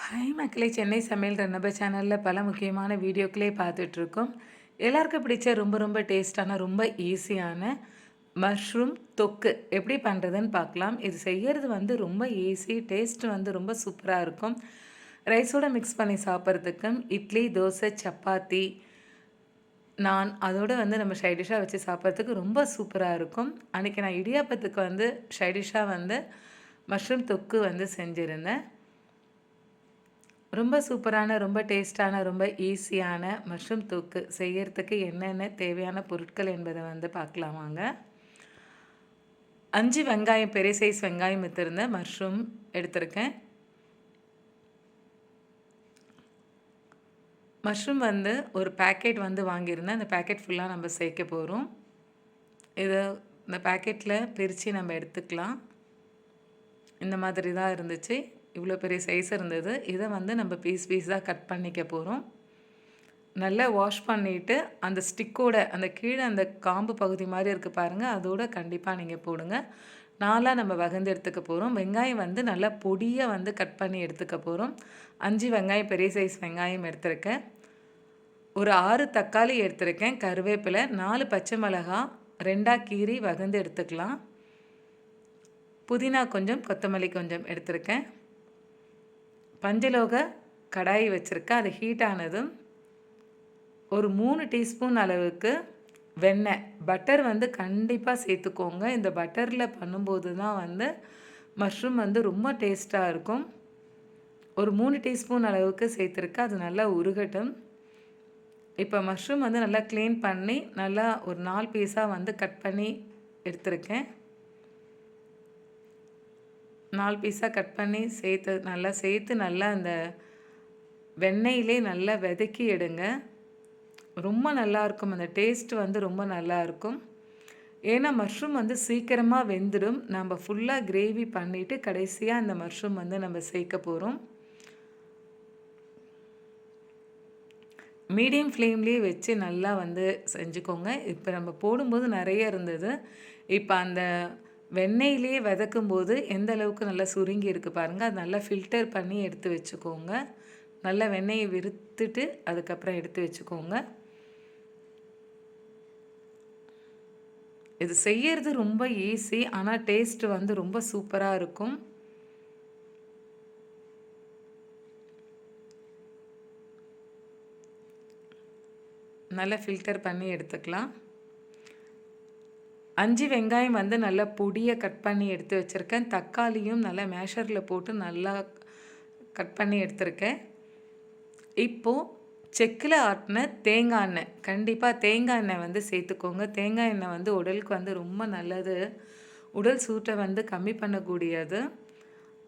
Hi மக்களே! சென்னை சமையல் நம்ம சேனல்ல பல முக்கியமான வீடியோக்களே பார்த்துட்ருக்கோம். எல்லாருக்கும் பிடிச்ச ரொம்ப ரொம்ப டேஸ்ட்டான, ரொம்ப ஈஸியான மஷ்ரூம் தொக்கு எப்படி பண்ணுறதுன்னு பார்க்கலாம். இது செய்யறது வந்து ரொம்ப ஈஸி. டேஸ்ட் வந்து ரொம்ப சூப்பரா இருக்கும். ரைஸோட மிக்ஸ் பண்ணி சாப்பிட்றதுக்கும், இட்லி, தோசை, சப்பாத்தி, நான் அதோட வந்து நம்ம சைட் டிஷ்ஷா வச்சு சாப்பிட்றதுக்கு ரொம்ப சூப்பரா இருக்கும். அன்னைக்கு நான் இடியாப்பத்துக்கு வந்து சைட் டிஷ்ஷா வந்து மஷ்ரூம் தொக்கு வந்து செஞ்சிருந்தேன். ரொம்ப சூப்பரான, ரொம்ப டேஸ்ட்டான, ரொம்ப ஈஸியான மஷ்ரூம் தொக்கு செய்யறதுக்கு என்னென்ன தேவையான பொருட்கள் என்பதை வந்து பார்க்கலாம் வாங்க. 5 வெங்காயம், பெரிய சைஸ் வெங்காயம் எடுத்திருந்தேன். மஷ்ரூம் எடுத்திருக்கேன். மஷ்ரூம் வந்து ஒரு பேக்கெட் வந்து வாங்கியிருந்தேன். அந்த பேக்கெட் ஃபுல்லாக நம்ம சேர்க்க போகிறோம். இந்த பேக்கெட்டில் பிரித்து நம்ம எடுத்துக்கலாம். இந்த மாதிரி தான் இருந்துச்சு. இவ்வளோ பெரிய சைஸ் இருந்தது. இதை வந்து நம்ம பீஸாக கட் பண்ணிக்க போகிறோம். நல்லா வாஷ் பண்ணிவிட்டு அந்த ஸ்டிக்கோட அந்த கீழே அந்த காம்பு பகுதி மாதிரி இருக்குது பாருங்கள், அதோட கண்டிப்பாக நீங்கள் போடுங்க. நாலாக நம்ம வகந்து எடுத்துக்க போகிறோம். வெங்காயம் வந்து நல்லா பொடியாக வந்து கட் பண்ணி எடுத்துக்க போகிறோம். 5 வெங்காயம், பெரிய சைஸ் வெங்காயம் எடுத்திருக்கேன். ஒரு 6 தக்காளி எடுத்திருக்கேன். கருவேப்பிலை, 4 பச்சை மிளகா 2ஆக கீறி வகந்து எடுத்துக்கலாம். புதினா கொஞ்சம், கொத்தமல்லி கொஞ்சம் எடுத்திருக்கேன். பஞ்சலோக கடாய் வச்சுருக்கேன். அது ஹீட் ஆனதும் ஒரு 3 டீஸ்பூன் அளவுக்கு வெண்ணெய், பட்டர் வந்து கண்டிப்பாக சேர்த்துக்கோங்க. இந்த பட்டரில் பண்ணும்போது தான் வந்து மஷ்ரூம் வந்து ரொம்ப டேஸ்ட்டாக இருக்கும். ஒரு 3 டீஸ்பூன் அளவுக்கு சேர்த்துருக்கேன். அது நல்லா உருகட்டும். இப்போ மஷ்ரூம் வந்து நல்லா க்ளீன் பண்ணி நல்லா ஒரு 4 பீஸாக வந்து கட் பண்ணி எடுத்திருக்கேன். 4 பீஸாக கட் பண்ணி சேர்த்து நல்லா அந்த வெண்ணெயிலே நல்லா வதக்கி எடுங்க. ரொம்ப நல்லாயிருக்கும். அந்த டேஸ்ட் வந்து ரொம்ப நல்லாயிருக்கும். ஏன்னா மஷ்ரூம் வந்து சீக்கிரமாக வெந்துடும். நம்ம ஃபுல்லாக கிரேவி பண்ணிவிட்டு கடைசியாக அந்த மஷ்ரூம் வந்து நம்ம சேர்க்க போகிறோம். மீடியம் ஃப்ளேம்லேயே வச்சு நல்லா வந்து செஞ்சுக்கோங்க. இப்போ நம்ம போடும்போது நிறைய இருந்தது. இப்போ அந்த வெண்ணெயிலேயே வதக்கும்போது எந்த அளவுக்கு நல்லா சுருங்கி இருக்குது பாருங்கள். அது நல்லா ஃபில்டர் பண்ணி எடுத்து வச்சுக்கோங்க. நல்லா வெண்ணெயை விறுத்துட்டு அதுக்கப்புறம் எடுத்து வச்சுக்கோங்க. இது செய்யறது ரொம்ப ஈஸி. ஆனால் டேஸ்ட் வந்து ரொம்ப சூப்பராக இருக்கும். நல்லா ஃபில்டர் பண்ணி எடுத்துக்கலாம். 5 வெங்காயம் வந்து நல்லா பொடியாக கட் பண்ணி எடுத்து வச்சுருக்கேன். தக்காளியும் நல்லா மேஷரில் போட்டு நல்லா கட் பண்ணி எடுத்திருக்கேன். இப்போது செக்கில் ஆட்டின தேங்காய் எண்ணெய், கண்டிப்பாக தேங்காய் எண்ணெய் வந்து சேர்த்துக்கோங்க. தேங்காய் எண்ணெய் வந்து உடலுக்கு வந்து ரொம்ப நல்லது. உடல் சூட்டை வந்து கம்மி பண்ணக்கூடியது.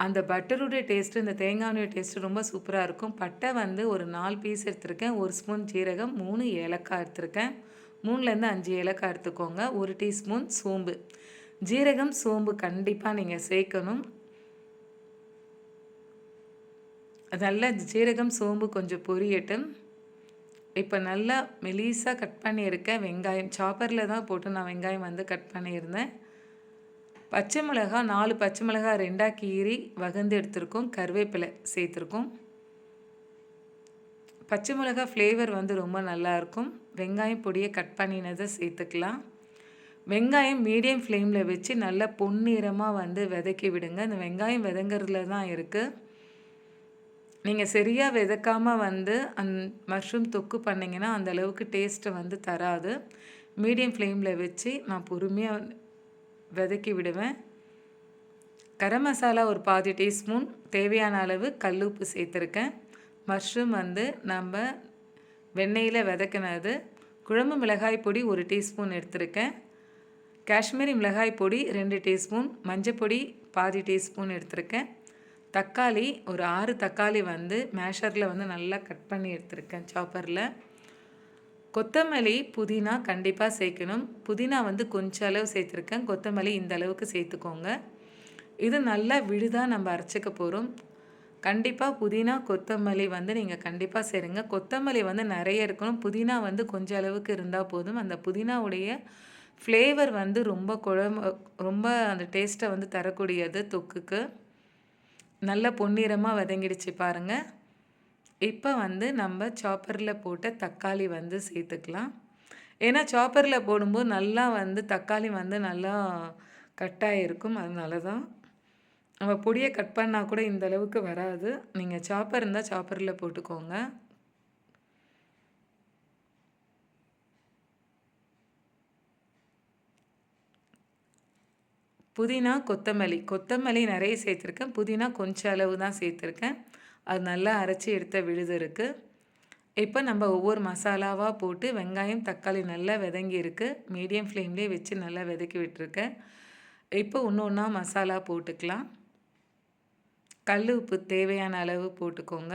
அந்த பட்டருடைய டேஸ்ட்டு, இந்த தேங்காயோடைய டேஸ்ட்டு ரொம்ப சூப்பராக இருக்கும். பட்டை வந்து ஒரு 4 பீஸ் எடுத்திருக்கேன். 1 ஸ்பூன் ஜீரகம், 3 ஏலக்காய் எடுத்திருக்கேன். 3லேருந்து 5 ஏலக்காய் எடுத்துக்கோங்க. 1 டீஸ்பூன் சோம்பு. ஜீரகம், சோம்பு கண்டிப்பாக நீங்கள் சேர்க்கணும். நல்லா ஜீரகம், சோம்பு கொஞ்சம் பொரியட்டும். இப்போ நல்லா மெலிசாக கட் பண்ணியிருக்கேன் வெங்காயம். சாப்பரில் தான் போட்டு நான் வெங்காயம் வந்து கட் பண்ணியிருந்தேன். பச்சை மிளகா 4 பச்சை மிளகா 2ஆக கீறி வகந்து எடுத்திருக்கோம். கருவேப்பிலை சேர்த்துருக்கோம். பச்சை மிளகா ஃப்ளேவர் வந்து ரொம்ப நல்லாயிருக்கும். வெங்காயம் பொடியை கட் பண்ணினதை சேர்த்துக்கலாம். வெங்காயம் மீடியம் ஃப்ளேமில் வச்சு நல்லா பொன்னிறமாக வந்து வதக்கி விடுங்க. இந்த வெங்காயம் வதங்கிறதுல தான் இருக்குது. நீங்கள் சரியாக வதக்காமல் வந்து மஷ்ரூம் தொக்கு பண்ணிங்கன்னா அந்தளவுக்கு டேஸ்ட்டை வந்து தராது. மீடியம் ஃப்ளேமில் வச்சு நான் பொறுமையாக வதக்கி விடுவேன். கரம் மசாலா ஒரு பாதி டீஸ்பூன், தேவையான அளவு கல் உப்பு சேர்த்துருக்கேன். மஷ்ரூம் வந்து நம்ம வெண்ணெயில் வதக்கினது. குழம்பு மிளகாய் பொடி 1 டீஸ்பூன் எடுத்திருக்கேன். காஷ்மீரி மிளகாய் பொடி 2 டீஸ்பூன், மஞ்சப்பொடி பாதி டீஸ்பூன் எடுத்திருக்கேன். தக்காளி ஒரு 6 தக்காளி வந்து மேஷரில் வந்து நல்லா கட் பண்ணி எடுத்திருக்கேன் சாப்பரில். கொத்தமல்லி, புதினா கண்டிப்பாக சேர்க்கணும். புதினா வந்து கொஞ்சம் அளவு சேர்த்துருக்கேன். கொத்தமல்லி இந்த அளவுக்கு சேர்த்துக்கோங்க. இது நல்லா விழுதாக நம்ம அரைச்சிக்க போகிறோம். கண்டிப்பாக புதினா, கொத்தமல்லி வந்து நீங்கள் கண்டிப்பாக சேருங்க. கொத்தமல்லி வந்து நிறைய இருக்கணும். புதினா வந்து கொஞ்சம் அளவுக்கு இருந்தால் போதும். அந்த புதினாவுடைய ஃப்ளேவர் வந்து ரொம்ப அந்த டேஸ்ட்டை வந்து தரக்கூடியது தொக்குக்கு. நல்ல பொன்னிறமாக வதங்கிடுச்சு பாருங்கள். இப்போ வந்து நம்ம சாப்பரில் போட்ட தக்காளி வந்து சேர்த்துக்கலாம். ஏன்னா சாப்பரில் போடும்போது நல்லா வந்து தக்காளி வந்து நல்லா கட்டாயிருக்கும். அதனால தான் நம்ம பொடியை கட் பண்ணால் கூட இந்த அளவுக்கு வராது. நீங்கள் சாப்பர் இருந்தால் சாப்பரில் போட்டுக்கோங்க. புதினா, கொத்தமல்லி நிறைய சேர்த்துருக்கேன். புதினா கொஞ்சம் அளவு தான் சேர்த்துருக்கேன். அது நல்லா அரைச்சி எடுத்த விழுது இருக்குது. இப்போ நம்ம ஒவ்வொரு மசாலாவாக போட்டு வெங்காயம், தக்காளி நல்லா வதங்கி இருக்குது. மீடியம் ஃப்ளேம்லேயே வச்சு நல்லா வதக்கி விட்டுருக்கேன். இப்போ ஒன்று ஒன்றா மசாலா போட்டுக்கலாம். கல் உப்பு தேவையான அளவு போட்டுக்கோங்க.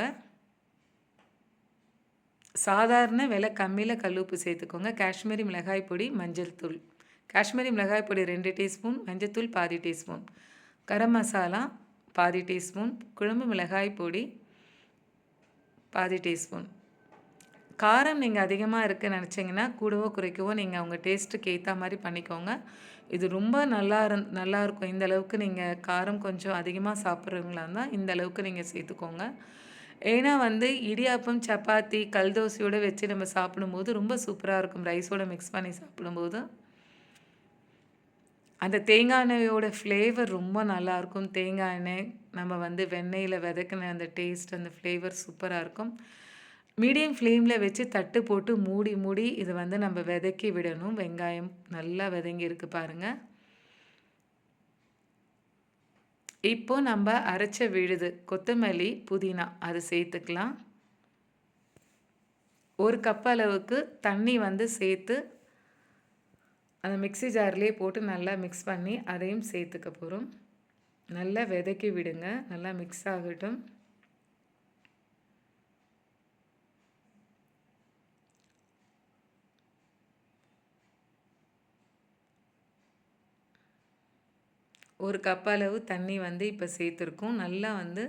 சாதாரண விலை கம்மியில் கல் உப்பு சேர்த்துக்கோங்க. காஷ்மீரி மிளகாய் பொடி, மஞ்சள் தூள். காஷ்மீரி மிளகாய் பொடி 2 டீஸ்பூன், மஞ்சத்தூள் பாதி டீஸ்பூன், கரம் மசாலா பாதி டீஸ்பூன், குழம்பு மிளகாய் பொடி பாதி டீஸ்பூன். காரம் நீங்கள் அதிகமாக இருக்குன்னு நினச்சிங்கன்னா கூடவோ குறைக்கவோ நீங்கள் உங்கள் டேஸ்ட்டுக்கு ஏற்ற மாதிரி பண்ணிக்கோங்க. இது ரொம்ப நல்லாயிருக்கும். இந்த அளவுக்கு நீங்கள் காரம் கொஞ்சம் அதிகமாக சாப்பிட்றவங்களா இருந்தால் இந்த அளவுக்கு நீங்கள் சேர்த்துக்கோங்க. ஏன்னா வந்து இடியாப்பம், சப்பாத்தி, கல் தோசையோடு வச்சு நம்ம சாப்பிடும்போது ரொம்ப சூப்பராக இருக்கும். ரைஸோடு மிக்ஸ் பண்ணி சாப்பிடும்போது அந்த தேங்காய் எண்ணெயோட ஃப்ளேவர் ரொம்ப நல்லாயிருக்கும். தேங்காய் எண்ணெய் நம்ம வந்து வெண்ணெயில் வதக்கின அந்த டேஸ்ட், அந்த ஃப்ளேவர் சூப்பராக இருக்கும். மீடியம் ஃப்ளேமில் வச்சு தட்டு போட்டு மூடி இதை வந்து நம்ம வதக்கி விடணும். வெங்காயம் நல்லா வதங்கி இருக்கு பாருங்கள். இப்போ நம்ம அரைச்ச விழுது, கொத்தமல்லி, புதினா அது சேர்த்துக்கலாம். 1 கப் அளவுக்கு தண்ணி வந்து சேர்த்து அந்த மிக்ஸி ஜார்லேயே போட்டு நல்லா மிக்ஸ் பண்ணி அதையும் சேர்த்துக்க போகிறோம். நல்லா வதக்கி விடுங்க. நல்லா மிக்ஸ் ஆகட்டும். ஒரு கப் அளவு தண்ணி வந்து இப்போ சேர்த்துருக்கோம். நல்லா வந்து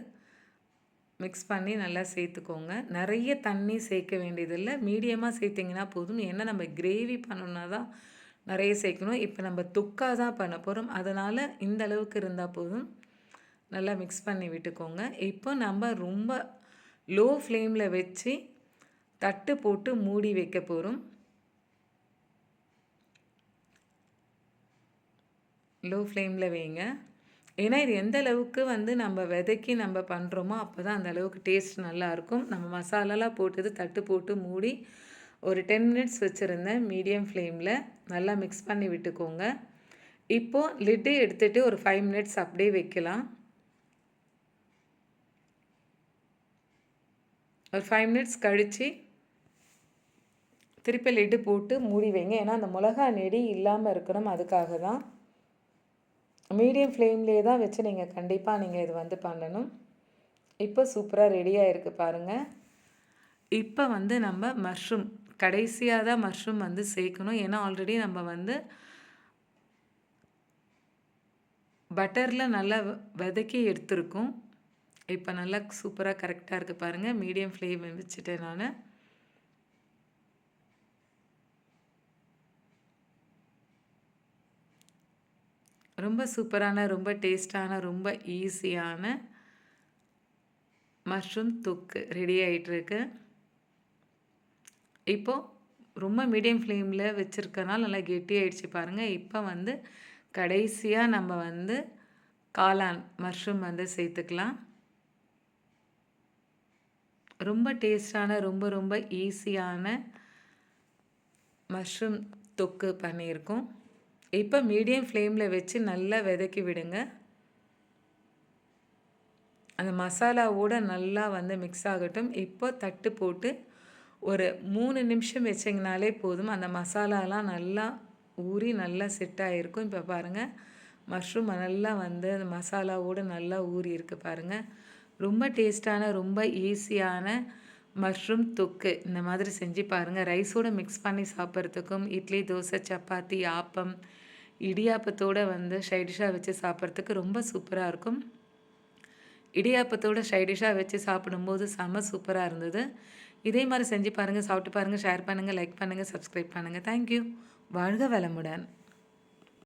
மிக்ஸ் பண்ணி நல்லா சேர்த்துக்கோங்க. நிறைய தண்ணி சேர்க்க வேண்டியதில்லை, மீடியமாக சேர்த்திங்கன்னா போதும். ஏன்னா நம்ம கிரேவி பண்ணணுன்னா தான் நிறைய சேர்க்கணும். இப்போ நம்ம தொக்காக தான் பண்ண போகிறோம். அதனால் இந்த அளவுக்கு இருந்தால் போதும். நல்லா மிக்ஸ் பண்ணி விட்டுக்கோங்க. இப்போ நம்ம ரொம்ப லோ ஃப்ளேமில் வச்சு தட்டு போட்டு மூடி வைக்க போகிறோம். லோ ஃப்ளேமில் வைங்க. ஏன்னா இது எந்த அளவுக்கு வந்து நம்ம வதக்கி நம்ம பண்ணுறோமோ அப்போ தான் அந்த அளவுக்கு டேஸ்ட் நல்லாயிருக்கும். நம்ம மசாலாலாம் போட்டது தட்டு போட்டு மூடி ஒரு 10 மினிட்ஸ் வச்சுருந்தேன் மீடியம் ஃப்ளேமில். நல்லா மிக்ஸ் பண்ணி விட்டுக்கோங்க. இப்போது லிட்டு எடுத்துகிட்டு ஒரு 5 மினிட்ஸ் அப்படியே வைக்கலாம். ஒரு 5 மினிட்ஸ் கழித்து திருப்பி லிட்டு போட்டு மூடி வைங்க. ஏன்னா அந்த மிளகா நெடி இல்லாமல் இருக்கணும், அதுக்காக தான். மீடியம் ஃப்ளேம்லேயே தான் வச்சு நீங்கள் கண்டிப்பாக இது வந்து பண்ணணும். இப்போ சூப்பராக ரெடியாக இருக்குது பாருங்கள். இப்போ வந்து நம்ம மஷ்ரூம் கடைசியாக தான் மஷ்ரூம் வந்து சேர்க்கணும். ஏன்னா ஆல்ரெடி நம்ம வந்து பட்டரில் நல்லா வதக்கி எடுத்துருக்கோம். இப்போ நல்லா சூப்பராக கரெக்டாக இருக்குது பாருங்கள். மீடியம் ஃப்ளேம் வச்சுட்டேன் நான். ரொம்ப சூப்பரான, ரொம்ப டேஸ்டான, ரொம்ப ஈஸியான மஷ்ரூம் தொக்கு ரெடி ஆகிட்டுருக்கு. இப்போது ரொம்ப மீடியம் ஃப்ளேமில் வச்சுருக்கனால நல்லா கெட்டியாகிடுச்சு பாருங்கள். இப்போ வந்து கடைசியாக நம்ம வந்து காளான் மஷ்ரூம் வந்து சேர்த்துக்கலாம். ரொம்ப டேஸ்டான, ரொம்ப ரொம்ப ஈஸியான மஷ்ரூம் தொக்கு பண்ணியிருக்கோம். இப்போ மீடியம் ஃப்ளேமில் வச்சு நல்லா வதக்கி விடுங்க. அந்த மசாலாவோடு நல்லா வந்து மிக்ஸ் ஆகட்டும். இப்போ தட்டு போட்டு ஒரு 3 நிமிஷம் வச்சிங்கனாலே போதும். அந்த மசாலாலாம் நல்லா ஊறி நல்லா செட் ஆகிருக்கும். இப்போ பாருங்கள், மஷ்ரூம் நல்லா வந்து அந்த மசாலாவோடு நல்லா ஊறி இருக்குது பாருங்கள். ரொம்ப டேஸ்டான, ரொம்ப ஈஸியான மஷ்ரூம் தொக்கு இந்த மாதிரி செஞ்சு பாருங்கள். ரைஸோடு மிக்ஸ் பண்ணி சாப்பிட்றதுக்கும், இட்லி, தோசை, சப்பாத்தி, ஆப்பம், இடியாப்பத்தோடு வந்து சைடிஷாக வச்சு சாப்பிட்றதுக்கு ரொம்ப சூப்பராக இருக்கும். இடியாப்பத்தோடு சைடிஷாக வச்சு சாப்பிடும்போது செம சூப்பராக இருந்தது. இதே மாதிரி செஞ்சு பாருங்கள், சாப்பிட்டு பாருங்கள், ஷேர் பண்ணுங்கள், லைக் பண்ணுங்கள், சப்ஸ்கிரைப் பண்ணுங்கள். தேங்க்யூ. வாழ்க வளமுடன்.